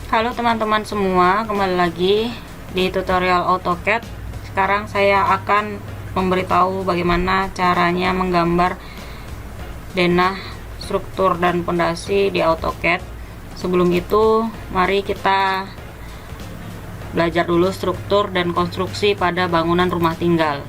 Halo teman-teman semua, kembali lagi di tutorial AutoCAD. Sekarang saya akan memberitahu bagaimana caranya menggambar denah, struktur, dan pondasi di AutoCAD. Sebelum itu, mari kita belajar dulu struktur dan konstruksi pada bangunan rumah tinggal.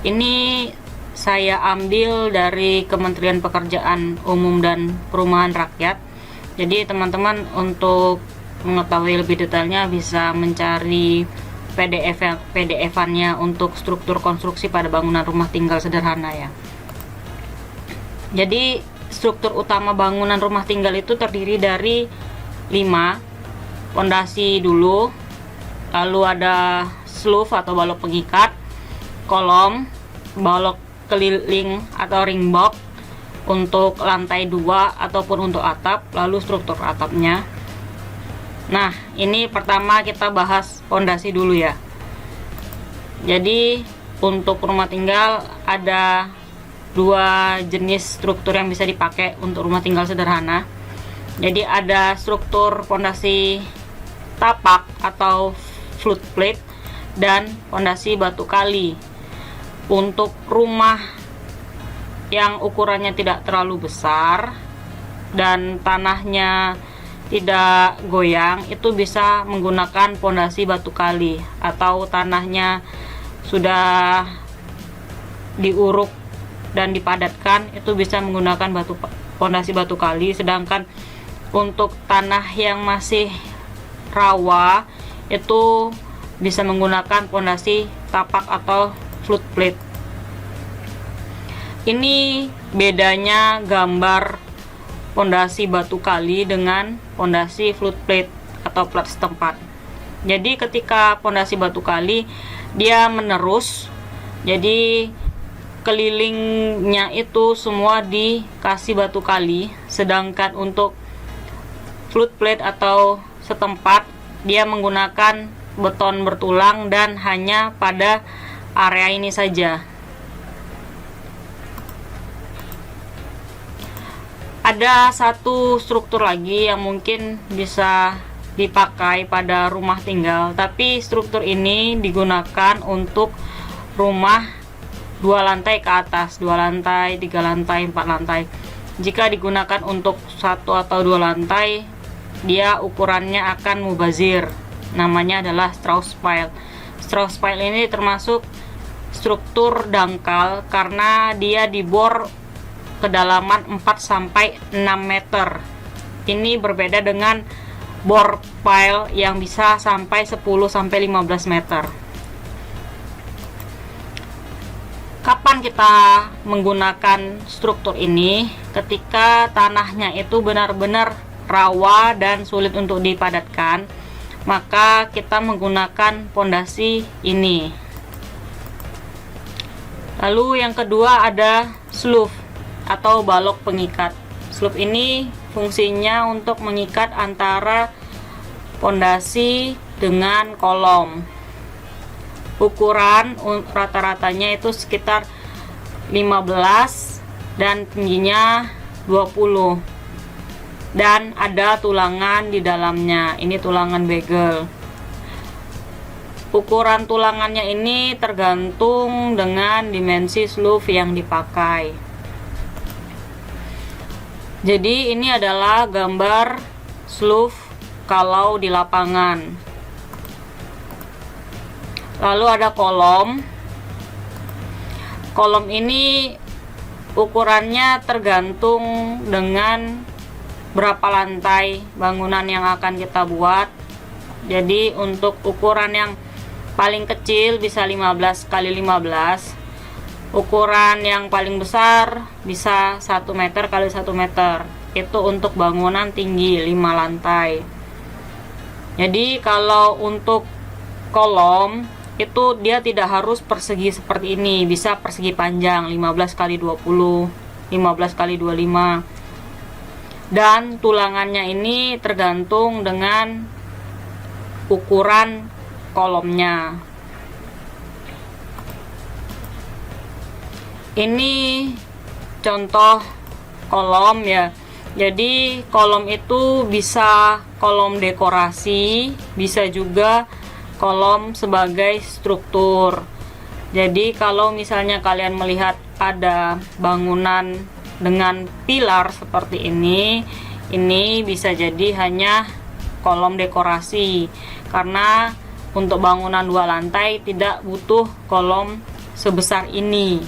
Ini saya ambil dari Kementerian Pekerjaan Umum dan Perumahan Rakyat. Jadi teman-teman untuk mengetahui lebih detailnya bisa mencari PDF-annya untuk struktur konstruksi pada bangunan rumah tinggal sederhana ya. Jadi struktur utama bangunan rumah tinggal itu terdiri dari 5. Pondasi dulu, lalu ada sloof atau balok pengikat, kolom, balok keliling atau ring box untuk lantai 2 ataupun untuk atap, lalu struktur atapnya. Nah, ini pertama kita bahas pondasi dulu ya. Jadi untuk rumah tinggal ada 2 jenis struktur yang bisa dipakai untuk rumah tinggal sederhana. Jadi ada struktur pondasi tapak atau flood plate dan pondasi batu kali. Untuk rumah yang ukurannya tidak terlalu besar dan tanahnya tidak goyang, itu bisa menggunakan pondasi batu kali, atau tanahnya sudah diuruk dan dipadatkan, itu bisa menggunakan pondasi batu kali. Sedangkan untuk tanah yang masih rawa itu bisa menggunakan pondasi tapak atau flood plate. Ini bedanya gambar pondasi batu kali dengan pondasi flood plate atau plat setempat. Jadi ketika pondasi batu kali dia menerus, jadi kelilingnya itu semua dikasih batu kali. Sedangkan untuk flood plate atau setempat dia menggunakan beton bertulang dan hanya pada area ini saja. Ada satu struktur lagi yang mungkin bisa dipakai pada rumah tinggal, tapi struktur ini digunakan untuk rumah 2 lantai ke atas, 2 lantai, 3 lantai, 4 lantai. Jika digunakan untuk 1 atau 2 lantai, dia ukurannya akan mubazir. Namanya adalah Strauss pile. Strauss pile ini termasuk struktur dangkal karena dia dibor kedalaman 4-6 meter. Ini berbeda dengan bor pile yang bisa sampai 10-15 meter. Kapan kita menggunakan struktur ini? Ketika tanahnya itu benar-benar rawa dan sulit untuk dipadatkan, maka kita menggunakan pondasi ini. Lalu yang kedua ada sloof atau balok pengikat. Sloof ini fungsinya untuk mengikat antara pondasi dengan kolom. Ukuran rata-ratanya itu sekitar 15 dan tingginya 20. Dan ada tulangan di dalamnya. Ini tulangan bagel. Ukuran tulangannya ini tergantung dengan dimensi sloof yang dipakai. Jadi ini adalah gambar sloof kalau di lapangan. Lalu ada kolom. Kolom ini ukurannya tergantung dengan berapa lantai bangunan yang akan kita buat. Jadi untuk ukuran yang paling kecil bisa 15 x 15. Ukuran yang paling besar bisa 1 meter x 1 meter. Itu untuk bangunan tinggi 5 lantai. Jadi kalau untuk kolom itu dia tidak harus persegi seperti ini, bisa persegi panjang 15 x 20, 15 x 25. Dan tulangannya ini tergantung dengan ukuran kolomnya. Ini contoh kolom ya. Jadi kolom itu bisa kolom dekorasi, bisa juga kolom sebagai struktur. Jadi kalau misalnya kalian melihat ada bangunan dengan pilar seperti ini bisa jadi hanya kolom dekorasi, karena untuk bangunan 2 lantai tidak butuh kolom sebesar ini.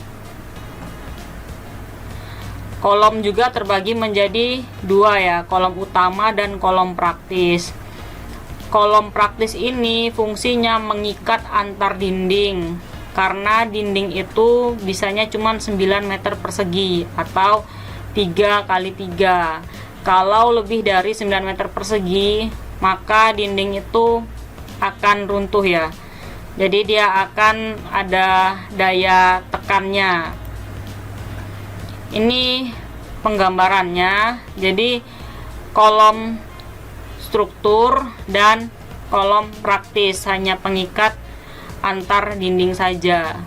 Kolom juga terbagi menjadi 2 ya, kolom utama dan kolom praktis. Kolom praktis ini fungsinya mengikat antar dinding, karena dinding itu bisanya cuma 9 meter persegi atau 3 kali 3. Kalau lebih dari 9 meter persegi, maka dinding itu akan runtuh ya. Jadi dia akan ada daya tekannya. Ini penggambarannya. Jadi kolom struktur dan kolom praktis hanya pengikat antar dinding saja.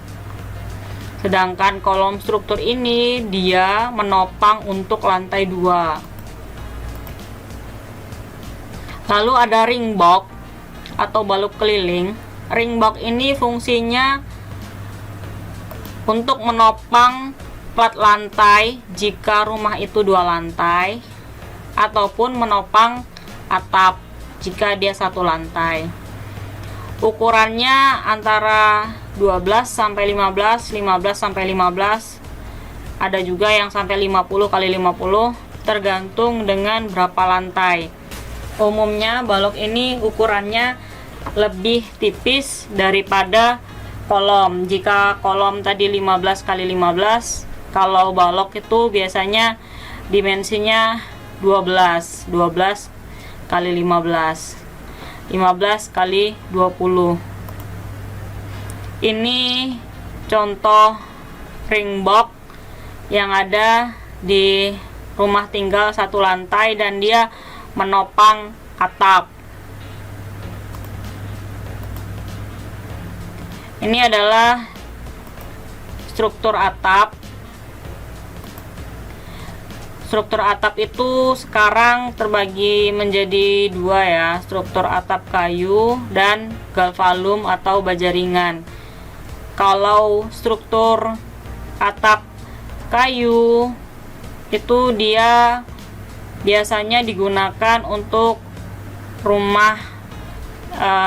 Sedangkan kolom struktur ini dia menopang untuk lantai 2. Lalu ada ring box atau balok keliling. Ring box ini fungsinya untuk menopang plat lantai jika rumah itu 2 lantai, ataupun menopang atap jika dia 1 lantai. Ukurannya antara 12 sampai 15, 15 sampai 15. Ada juga yang sampai 50 kali 50, tergantung dengan berapa lantai. Umumnya balok ini ukurannya lebih tipis daripada kolom. Jika kolom tadi 15 kali 15, kalau balok itu biasanya dimensinya 12 kali 15, 15 kali 20. Ini contoh ring box yang ada di rumah tinggal 1 lantai dan dia menopang atap. Ini adalah struktur atap. Struktur atap itu sekarang terbagi menjadi 2 ya, struktur atap kayu dan galvalum atau baja ringan. Kalau struktur atap kayu itu dia biasanya digunakan untuk rumah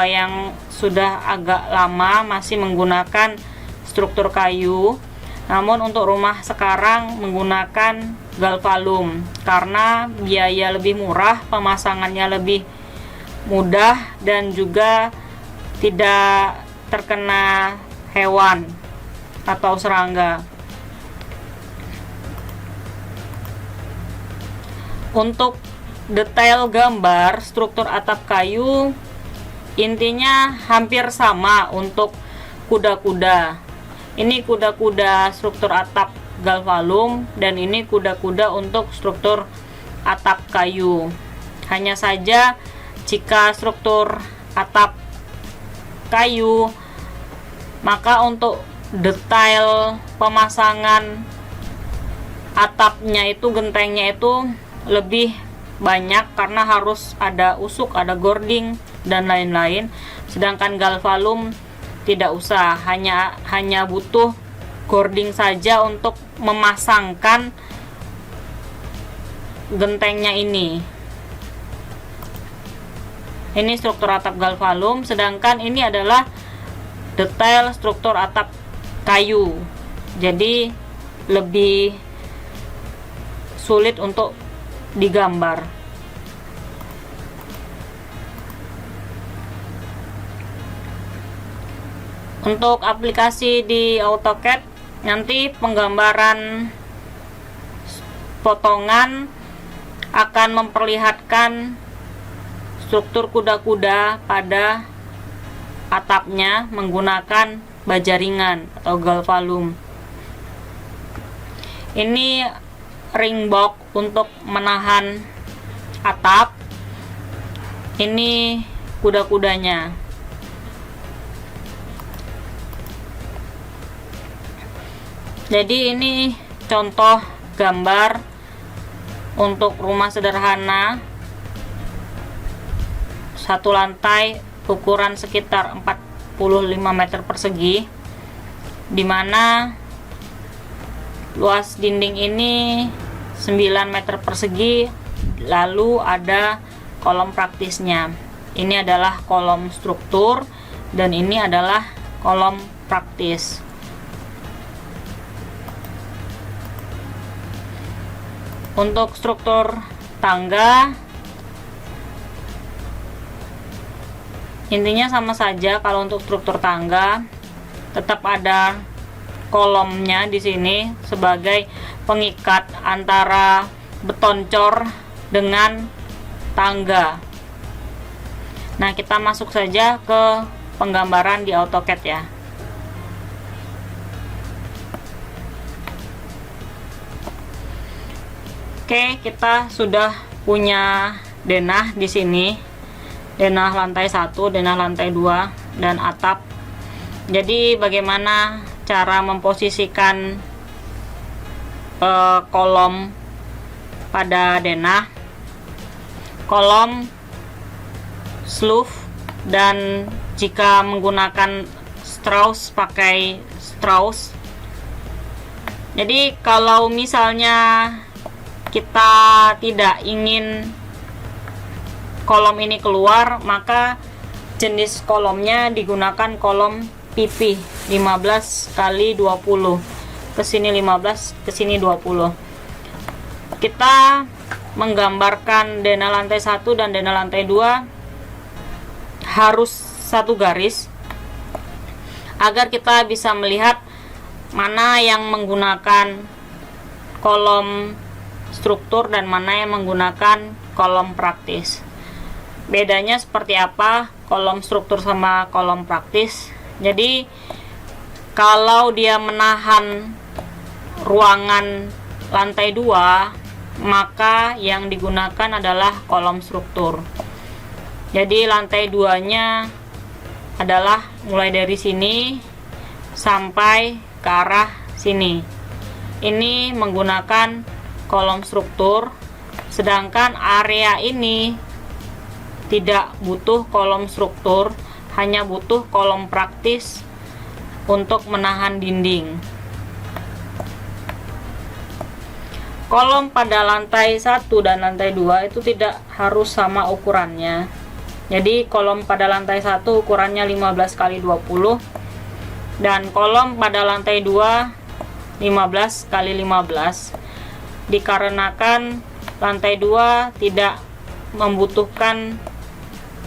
yang sudah agak lama masih menggunakan struktur kayu. Namun untuk rumah sekarang menggunakan galvalum karena biaya lebih murah, pemasangannya lebih mudah dan juga tidak terkena hewan atau serangga. Untuk detail gambar struktur atap kayu intinya hampir sama untuk kuda-kuda. Ini kuda-kuda struktur atap galvalum dan ini kuda-kuda untuk struktur atap kayu. Hanya saja jika struktur atap kayu, maka untuk detail pemasangan atapnya itu, gentengnya itu lebih banyak karena harus ada usuk, ada gording dan lain-lain. Sedangkan galvalum tidak usah, hanya butuh gording saja untuk memasangkan gentengnya ini. Ini struktur atap galvalum, sedangkan ini adalah detail struktur atap kayu. Jadi lebih sulit untuk digambar. Untuk aplikasi di AutoCAD, nanti penggambaran potongan akan memperlihatkan struktur kuda-kuda pada atapnya menggunakan baja ringan atau galvalum. Ini ring box untuk menahan atap. Ini kuda-kudanya. Jadi ini contoh gambar untuk rumah sederhana satu lantai ukuran sekitar 45 meter persegi, dimana luas dinding ini 9 meter persegi, lalu ada kolom praktisnya. Ini adalah kolom struktur dan ini adalah kolom praktis. Untuk struktur tangga, intinya sama saja. Kalau untuk struktur tangga tetap ada kolomnya di sini sebagai pengikat antara beton cor dengan tangga. Nah, kita masuk saja ke penggambaran di AutoCAD ya. Oke, kita sudah punya denah di sini. Denah lantai 1, denah lantai 2 dan atap. Jadi bagaimana cara memposisikan kolom pada denah? Kolom sleeve, dan jika menggunakan Strauss pakai Strauss. Jadi kalau misalnya kita tidak ingin kolom ini keluar, maka jenis kolomnya digunakan kolom PP 15 kali 20, kesini 15, kesini 20. Kita menggambarkan denah lantai 1 dan denah lantai 2 harus satu garis agar kita bisa melihat mana yang menggunakan kolom struktur dan mana yang menggunakan kolom praktis. Bedanya seperti apa kolom struktur sama kolom praktis? Jadi kalau dia menahan ruangan lantai 2, maka yang digunakan adalah kolom struktur. Jadi lantai 2-nya adalah mulai dari sini sampai ke arah sini. Ini menggunakan kolom struktur, sedangkan area ini tidak butuh kolom struktur, hanya butuh kolom praktis untuk menahan dinding. Kolom pada lantai 1 dan lantai 2 itu tidak harus sama ukurannya. Jadi kolom pada lantai 1 ukurannya 15 kali 20 dan kolom pada lantai 2 15 kali 15. Dikarenakan lantai 2 tidak membutuhkan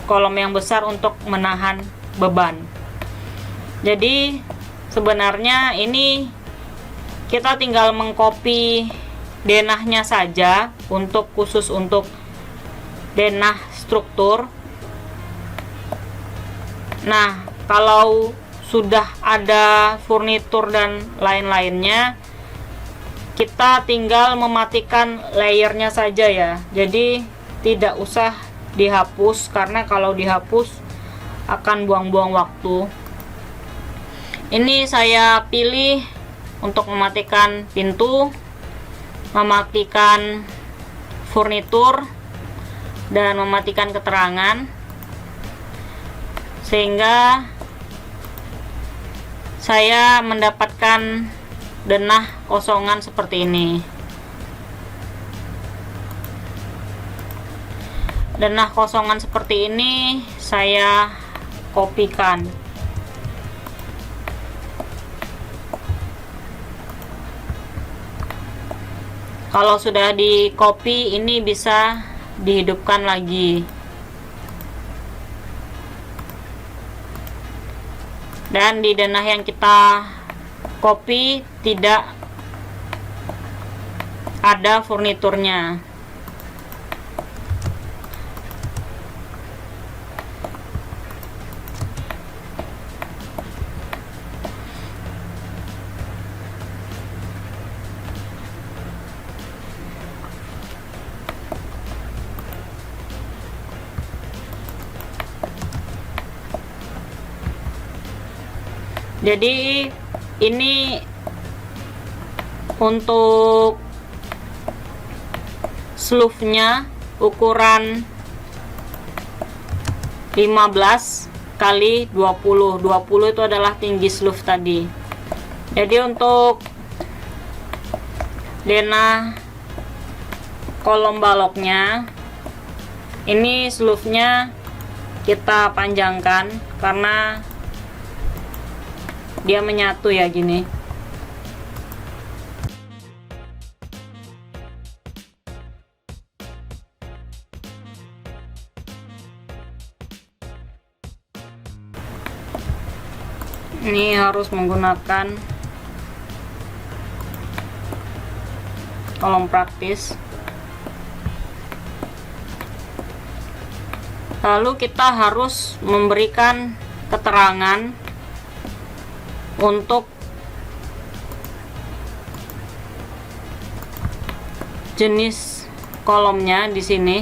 kolom yang besar untuk menahan beban. Jadi sebenarnya ini kita tinggal mengcopy denahnya saja khusus untuk denah struktur. Nah, kalau sudah ada furnitur dan lain-lainnya, kita tinggal mematikan layernya saja ya. Jadi tidak usah dihapus, karena kalau dihapus akan buang-buang waktu. Ini saya pilih untuk mematikan pintu, mematikan furnitur, dan mematikan keterangan, sehingga saya mendapatkan denah kosongan seperti ini. Denah kosongan seperti ini saya kopikan. Kalau sudah di copy, ini bisa dihidupkan lagi. Dan di denah yang kita copy tidak ada furniturnya. Jadi ini untuk sleeve-nya ukuran 15 kali 20. 20 itu adalah tinggi sleeve tadi. Jadi untuk denah kolom baloknya, ini sleeve-nya kita panjangkan karena dia menyatu ya gini. Ini harus menggunakan kolom praktis. Lalu kita harus memberikan keterangan untuk jenis kolomnya di sini.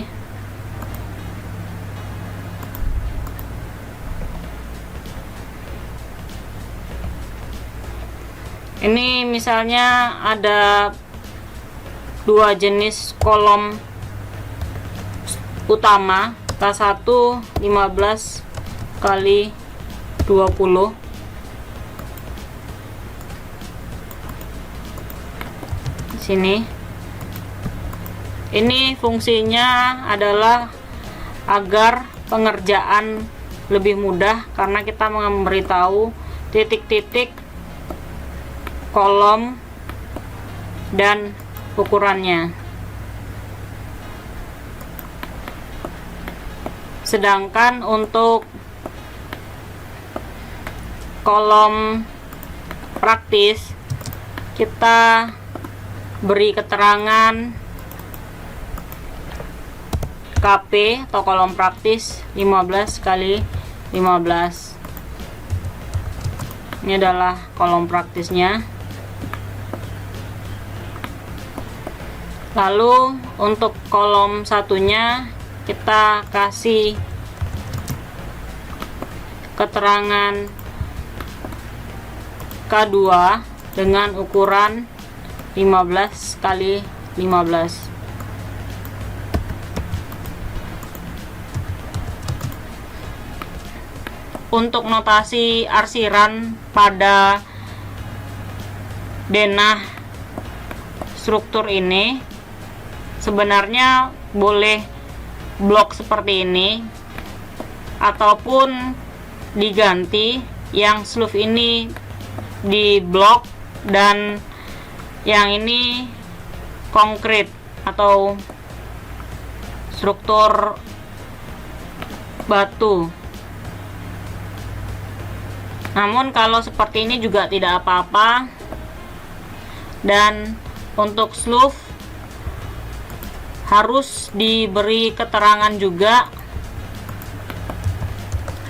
Ini misalnya ada dua jenis kolom utama, K1 15 kali 20. Di sini. Ini fungsinya adalah agar pengerjaan lebih mudah karena kita memberitahu titik-titik kolom dan ukurannya. Sedangkan untuk kolom praktis kita beri keterangan KP atau kolom praktis 15 kali 15. Ini adalah kolom praktisnya. Lalu untuk kolom satunya kita kasih keterangan K2 dengan ukuran 15 kali 15. Untuk notasi arsiran pada denah struktur ini sebenarnya boleh blok seperti ini ataupun diganti yang sleeve ini di blok dan yang ini konkret atau struktur batu. Namun kalau seperti ini juga tidak apa-apa. Dan untuk sleeve harus diberi keterangan juga,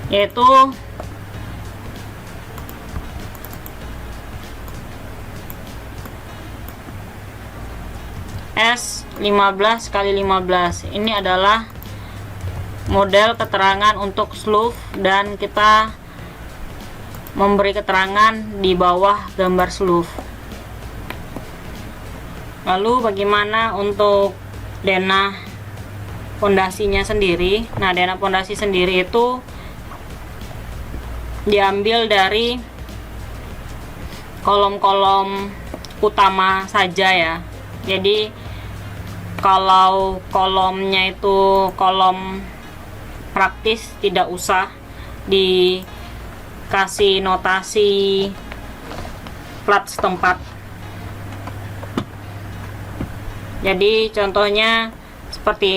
yaitu S 15 kali 15. Ini adalah model keterangan untuk sleeve dan kita memberi keterangan di bawah gambar sleeve. Lalu bagaimana untuk denah pondasinya sendiri? Nah, denah pondasi sendiri itu diambil dari kolom-kolom utama saja ya. Jadi kalau kolomnya itu kolom praktis tidak usah dikasih notasi plat setempat. Jadi contohnya seperti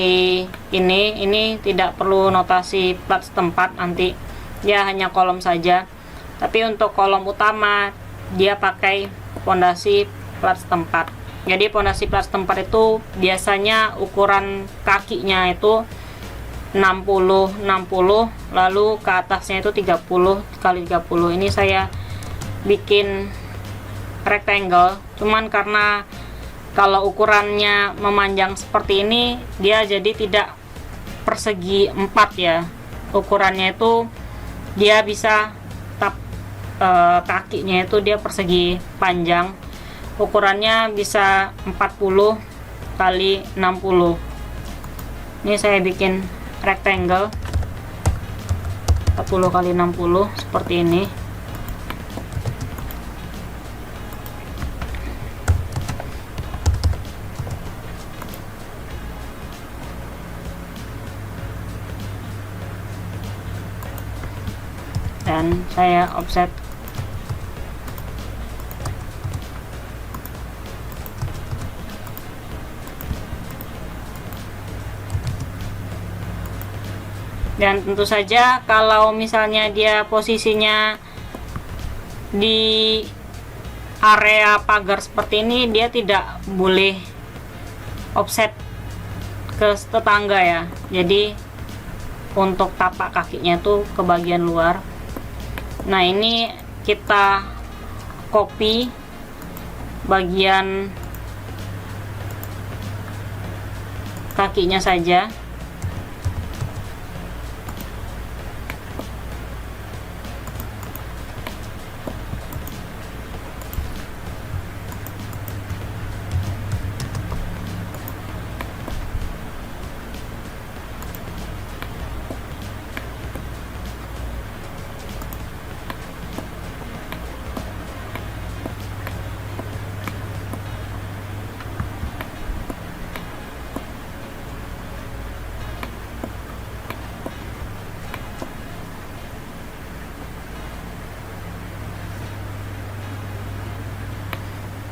ini tidak perlu notasi plat setempat, nanti dia hanya kolom saja. Tapi untuk kolom utama dia pakai pondasi plat setempat. Jadi pondasi plat setempat itu biasanya ukuran kakinya itu 60 lalu ke atasnya itu 30 kali 30. Ini saya bikin rectangle, cuman karena kalau ukurannya memanjang seperti ini dia jadi tidak persegi 4 ya. Ukurannya itu dia bisa kakinya itu dia persegi panjang. Ukurannya bisa 40 kali 60. Ini saya bikin rectangle 40 kali 60 seperti ini. Dan saya offset dan tentu saja kalau misalnya dia posisinya di area pagar seperti ini, dia tidak boleh offset ke tetangga ya. Jadi untuk tapak kakinya tuh ke bagian luar. Nah, ini kita copy bagian kakinya saja.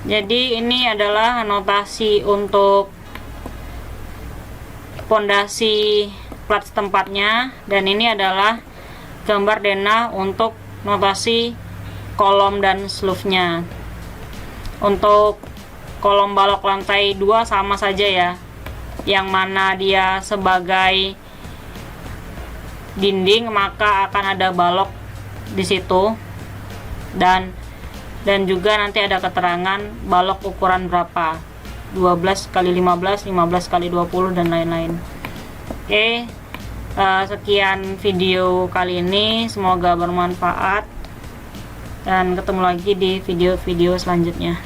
Jadi ini adalah notasi untuk pondasi plat setempatnya, dan ini adalah gambar denah untuk notasi kolom dan sleeve-nya. Untuk kolom balok lantai 2 sama saja ya, yang mana dia sebagai dinding maka akan ada balok di situ, dan juga nanti ada keterangan balok ukuran berapa, 12 kali 15, 15 kali 20 dan lain-lain. Oke, sekian video kali ini, semoga bermanfaat dan ketemu lagi di video-video selanjutnya.